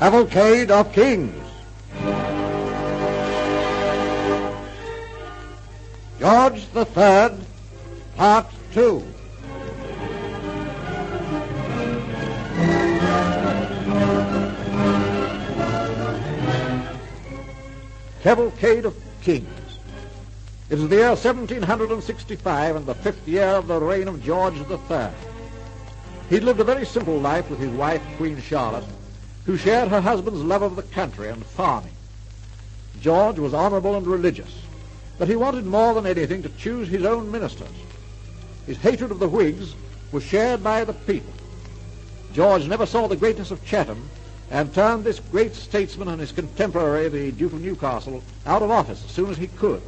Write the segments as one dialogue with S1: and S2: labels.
S1: Cavalcade of Kings. George III, Part 2. Cavalcade of Kings. It is the year 1765 and the 5th year of the reign of George III. He'd lived a very simple life with his wife, Queen Charlotte, who shared her husband's love of the country and farming. George was honorable and religious, but he wanted more than anything to choose his own ministers. His hatred of the Whigs was shared by the people. George never saw the greatness of Chatham and turned this great statesman and his contemporary, the Duke of Newcastle, out of office as soon as he could.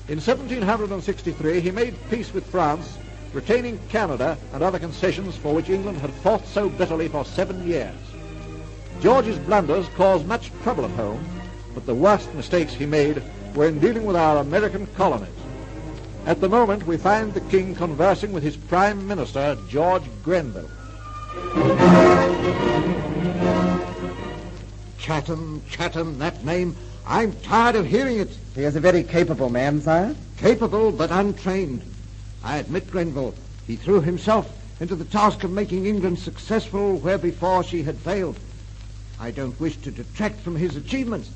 S1: In 1763, he made peace with France, retaining Canada and other concessions for which England had fought so bitterly for 7 years. George's blunders caused much trouble at home, but the worst mistakes he made were in dealing with our American colonies. At the moment, we find the king conversing with his prime minister, George Grenville. Chatham, that name, I'm tired of hearing it.
S2: He is a very capable man, sire.
S1: Capable, but untrained. I admit, Grenville, he threw himself into the task of making England successful where before she had failed. I don't wish to detract from his achievements,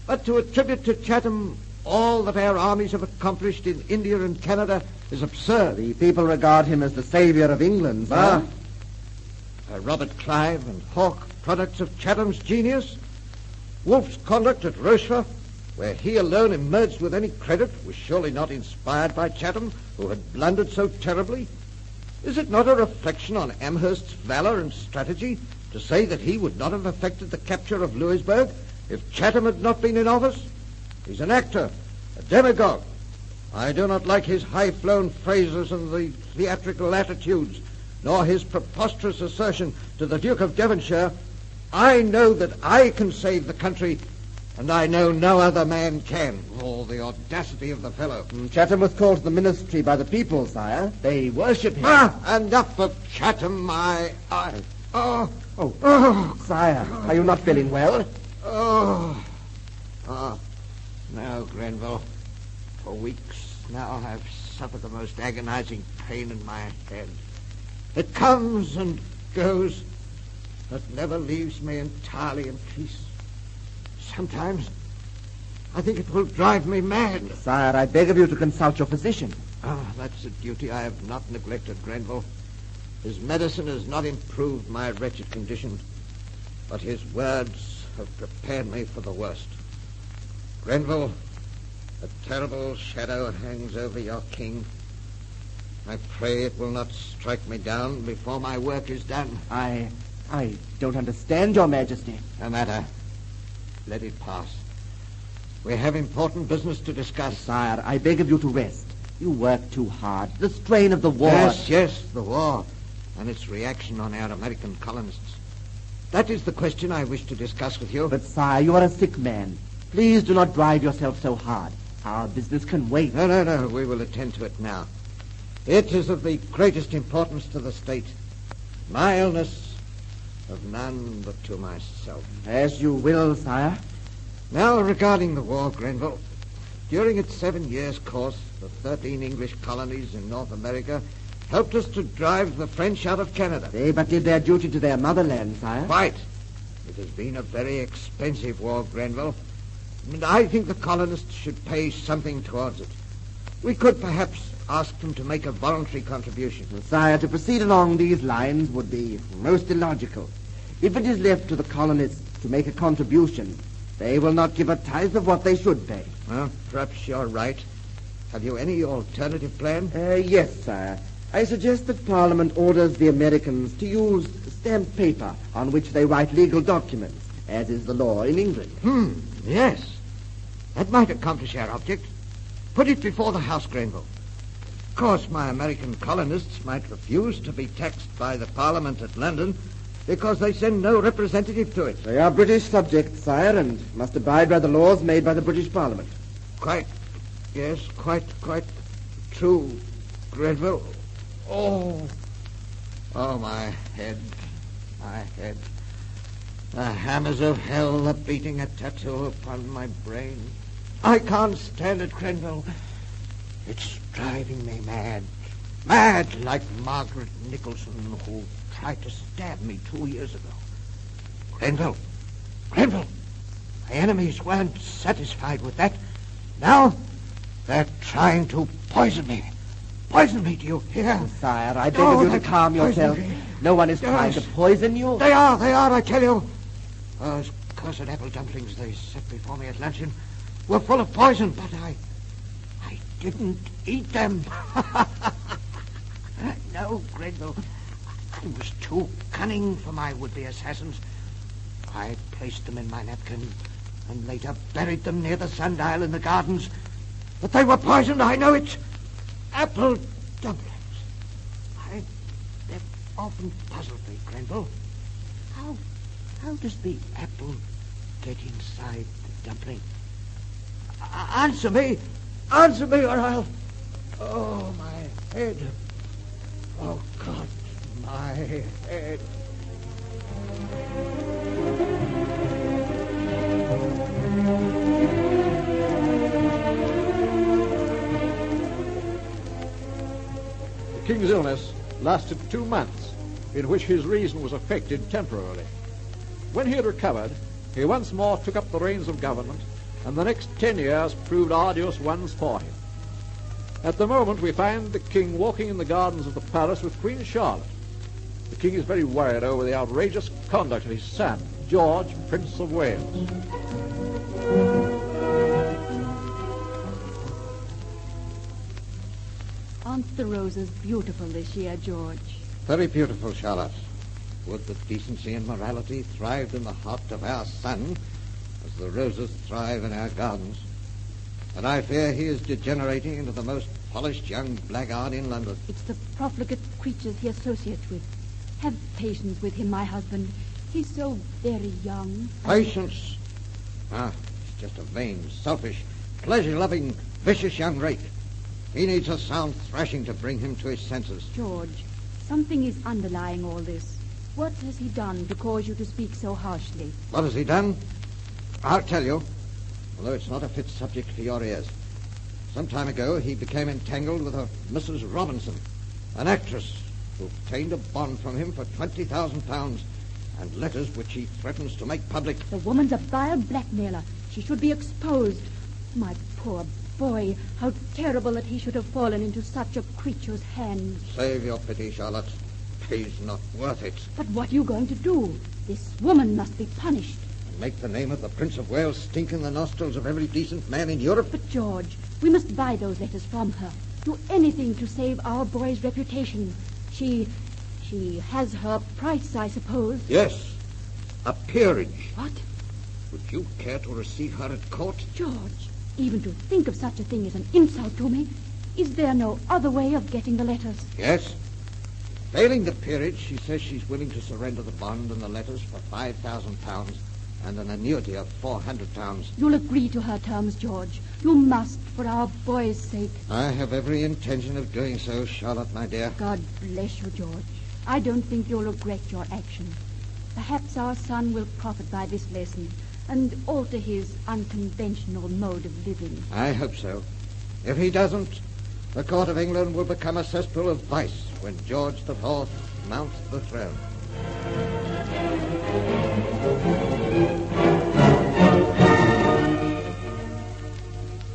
S1: but to attribute to Chatham all that our armies have accomplished in India and Canada is absurd.
S2: The people regard him as the savior of England, sire.
S1: Robert Clive and Hawke, products of Chatham's genius. Wolfe's conduct at Rochefort, where he alone emerged with any credit, was surely not inspired by Chatham, who had blundered so terribly. Is it not a reflection on Amherst's valor and strategy to say that he would not have effected the capture of Louisbourg if Chatham had not been in office? He's an actor, a demagogue. I do not like his high-flown phrases and the theatrical attitudes, nor his preposterous assertion to the Duke of Devonshire, I know that I can save the country, and I know no other man can. Oh, the audacity of the fellow.
S2: Chatham was called to the ministry by the people, sire. They worship him.
S1: Enough of Chatham,
S2: Sire, are you not feeling well?
S1: No, Grenville. For weeks now I've suffered the most agonizing pain in my head. It comes and goes, but never leaves me entirely in peace. Sometimes I think it will drive me mad.
S2: Sire, I beg of you to consult your physician.
S1: That's a duty I have not neglected, Grenville. His medicine has not improved my wretched condition, but his words have prepared me for the worst. Grenville, a terrible shadow hangs over your king. I pray it will not strike me down before my work is done.
S2: I don't understand, your majesty.
S1: No matter. Let it pass. We have important business to discuss.
S2: Sire, I beg of you to rest. You work too hard. The strain of the war.
S1: Yes, the war and its reaction on our American colonists. That is the question I wish to discuss with you.
S2: But, sire, you are a sick man. Please do not drive yourself so hard. Our business can wait.
S1: No. We will attend to it now. It is of the greatest importance to the state. My illness of none but to myself.
S2: As you will, sire.
S1: Now, regarding the war, Grenville, during its 7 years' course, the 13 English colonies in North America helped us to drive the French out of Canada.
S2: They but did their duty to their motherland, sire.
S1: Quite. It has been a very expensive war, Grenville, and I think the colonists should pay something towards it. We could perhaps ask them to make a voluntary contribution.
S2: Sire, to proceed along these lines would be most illogical. If it is left to the colonists to make a contribution, they will not give a tithe of what they should pay.
S1: Well, perhaps you're right. Have you any alternative plan?
S2: Yes, sire. I suggest that Parliament orders the Americans to use stamped paper on which they write legal documents, as is the law in England.
S1: Yes. That might accomplish our object. Put it before the House, Grenville. Of course, my American colonists might refuse to be taxed by the Parliament at London because they send no representative to it.
S2: They are British subjects, sire, and must abide by the laws made by the British Parliament.
S1: Quite true, Grenville. Oh, my head.
S3: The hammers of hell are beating a tattoo upon my brain. I can't stand it, Grenville. It's driving me mad. Mad like Margaret Nicholson, who tried to stab me 2 years ago. Grenville! My enemies weren't satisfied with that. Now they're trying to poison me. Poison me, do you hear?
S2: Oh, sire, I beg of you to calm yourself. No one is trying to poison you.
S3: They are, I tell you. Those cursed apple dumplings they set before me at luncheon were full of poison, but I didn't eat them. No, Grenville. I was too cunning for my would-be assassins. I placed them in my napkin and later buried them near the sundial in the gardens. But they were poisoned, I know it. Apple dumplings. They've often puzzled me, Grenville. How does the apple get inside the dumpling? Answer me, or I'll... Oh, my head. Oh, God, my head.
S1: The king's illness lasted 2 months, in which his reason was affected temporarily. When he had recovered, he once more took up the reins of government, and the next 10 years proved arduous ones for him. At the moment, we find the king walking in the gardens of the palace with Queen Charlotte. The king is very worried over the outrageous conduct of his son, George, Prince of Wales.
S4: Aren't the roses beautiful this year, George?
S3: Very beautiful, Charlotte. Would that decency and morality thrived in the heart of our son as the roses thrive in our gardens. And I fear he is degenerating into the most polished young blackguard in London.
S4: It's the profligate creatures he associates with. Have patience with him, my husband. He's so very young.
S3: Patience? He's just a vain, selfish, pleasure-loving, vicious young rake. He needs a sound thrashing to bring him to his senses.
S4: George, something is underlying all this. What has he done to cause you to speak so harshly?
S3: What has he done? I'll tell you, although it's not a fit subject for your ears. Some time ago, he became entangled with a Mrs. Robinson, an actress who obtained a bond from him for £20,000 and letters which he threatens to make public.
S4: The woman's a vile blackmailer. She should be exposed. My poor boy, how terrible that he should have fallen into such a creature's hands.
S3: Save your pity, Charlotte. He's not worth it.
S4: But what are you going to do? This woman must be punished.
S3: And make the name of the Prince of Wales stink in the nostrils of every decent man in Europe?
S4: But, George, we must buy those letters from her. Do anything to save our boy's reputation. She has her price, I suppose.
S3: Yes, a peerage.
S4: What?
S3: Would you care to receive her at court?
S4: George, even to think of such a thing is an insult to me. Is there no other way of getting the letters?
S3: Yes. Failing the peerage, she says she's willing to surrender the bond and the letters for £5,000 and an annuity of £400.
S4: You'll agree to her terms, George. You must, for our boy's sake.
S3: I have every intention of doing so, Charlotte, my dear.
S4: God bless you, George. I don't think you'll regret your action. Perhaps our son will profit by this lesson and alter his unconventional mode of living.
S3: I hope so. If he doesn't, the court of England will become a cesspool of vice when George IV mounts the throne.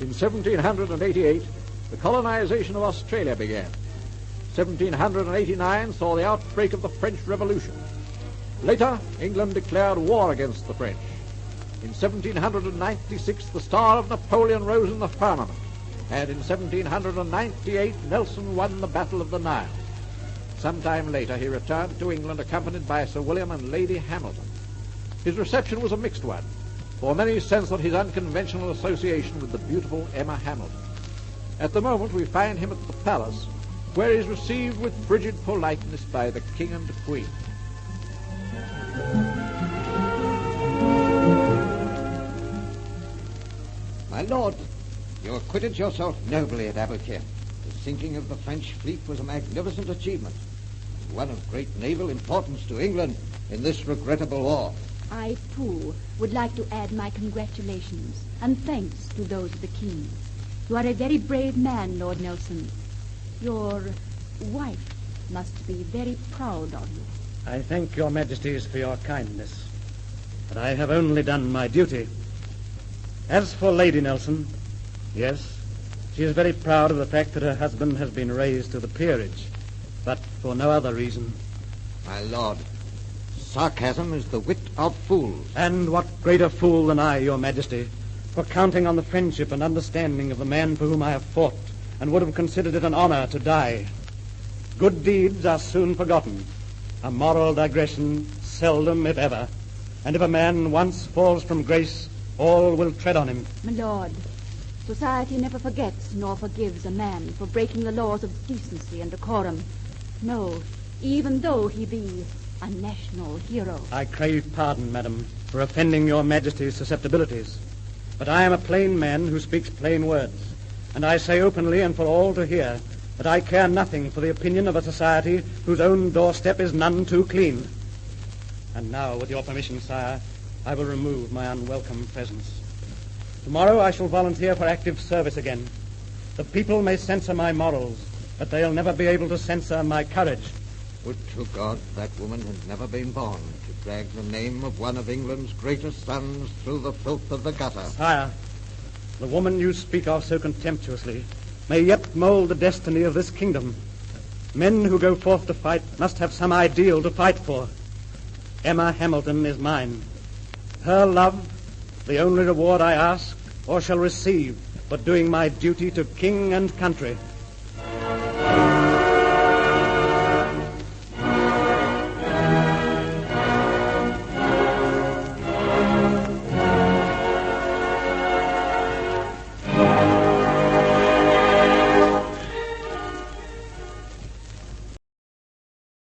S1: In 1788, the colonization of Australia began. 1789 saw the outbreak of the French Revolution. Later, England declared war against the French. In 1796, the star of Napoleon rose in the firmament, and in 1798, Nelson won the Battle of the Nile. Some time later, he returned to England accompanied by Sir William and Lady Hamilton. His reception was a mixed one, for many censored his unconventional association with the beautiful Emma Hamilton. At the moment, we find him at the palace, where he is received with frigid politeness by the King and Queen.
S3: My lord, you acquitted yourself nobly at Cavalcade. The sinking of the French fleet was a magnificent achievement, and one of great naval importance to England in this regrettable war.
S4: I, too, would like to add my congratulations and thanks to those of the king. You are a very brave man, Lord Nelson. Your wife must be very proud of you.
S5: I thank your majesties for your kindness, but I have only done my duty. As for Lady Nelson, yes, she is very proud of the fact that her husband has been raised to the peerage, but for no other reason.
S3: My lord, sarcasm is the wit of fools.
S5: And what greater fool than I, your majesty, for counting on the friendship and understanding of the man for whom I have fought, and would have considered it an honor to die. Good deeds are soon forgotten, a moral digression seldom, if ever, and if a man once falls from grace, all will tread on him.
S4: My lord, society never forgets nor forgives a man for breaking the laws of decency and decorum. No, even though he be a national hero.
S5: I crave pardon, madam, for offending your majesty's susceptibilities, but I am a plain man who speaks plain words, and I say openly and for all to hear that I care nothing for the opinion of a society whose own doorstep is none too clean. And now, with your permission, sire, I will remove my unwelcome presence. Tomorrow I shall volunteer for active service again. The people may censor my morals, but they'll never be able to censor my courage.
S3: Would to God that woman had never been born to drag the name of one of England's greatest sons through the filth of the gutter.
S5: Sire, the woman you speak of so contemptuously may yet mold the destiny of this kingdom. Men who go forth to fight must have some ideal to fight for. Emma Hamilton is mine. Her love, the only reward I ask or shall receive for doing my duty to king and country.